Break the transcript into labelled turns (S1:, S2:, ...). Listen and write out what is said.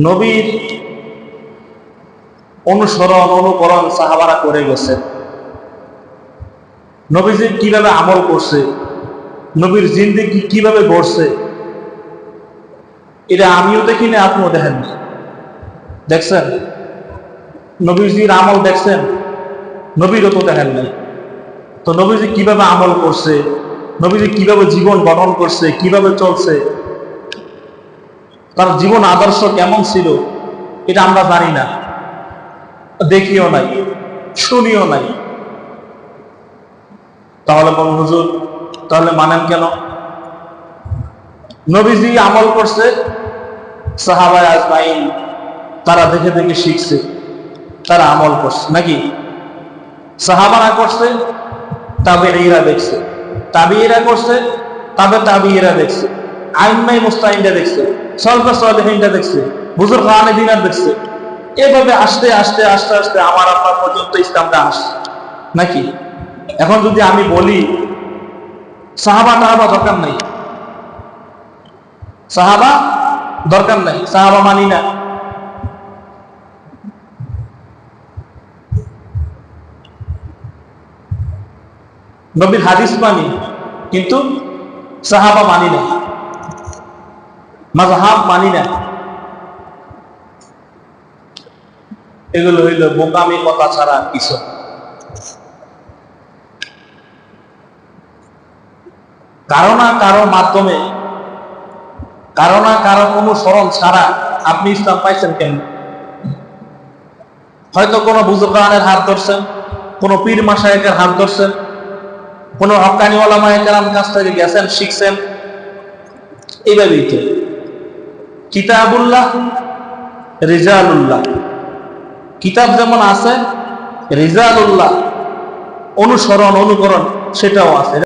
S1: নবীর অনুসরণ অনুকরণ সাহাবারা করে গেছে। নবীজি কিভাবে আমল করছে, নবীর জিন্দেগি কিভাবে গড়ছে, এটা আমিও দেখিনি, আপনিও দেখেননি। দেখছেন নবীজির আমল? দেখছেন? নবীরও তো দেখেন নাই। তো নবীজি কিভাবে আমল করছে, নবীজি কিভাবে জীবন গঠন করছে, কিভাবে চলছে, তার জীবন আদর্শ কেমন ছিল, এটা আমরা জানি না, দেখিও নাই, শুনিও নাই। তাহলে বলুন হুজুর, তাহলে মানেন কেন? নবীজি আমল করছে, সাহাবায়ে আজমাইন তারা দেখে দেখে শিখছে, তারা আমল করছে নাকি? সাহাবারা করছে, তাবেঈরা দেখছে, তাবেঈরা করছে, তাবেঈরা দেখছে, আইম্মায়ে মুস্তাহিদরা দেখছে, সালফে সালেহিনরা দেখছে, বুজুর্গানে দিনার দেখছে। এভাবে আস্তে আস্তে আস্তে আস্তে আমার আপনার পর্যন্ত ইসলামটা আসছে নাকি? এখন যদি আমি বলি সাহাবা দরকার নাই, সাহাবা দরকার নাই, সাহাবা মানি না, নবীর হাদিস মানি কিন্তু সাহাবা মানি না, মাযহাব মানি না, এগুলো হইল বোকামি কথা ছাড়া কিছু। কারো না কারো মাধ্যমে, কারো না কারো অনুসরণ ছাড়া আপনি ইসলাম পাইছেন কেন? হয়তো কোনো বুজুর্গানের হাত ধরছেন, কোনো পীর মাশায়েখের হাত ধরছেন, কোনো হক্কানি ওলামায়ে কেরাম কাছ থেকে গেছেন, শিখছেন। এইভাবেই তো কিতাবুল্লাহ রিজালুল্লাহ, কিতাব যেমন আছে, রিজালুল্লাহ অনুসরণ অনুকরণ সেটাও আছে।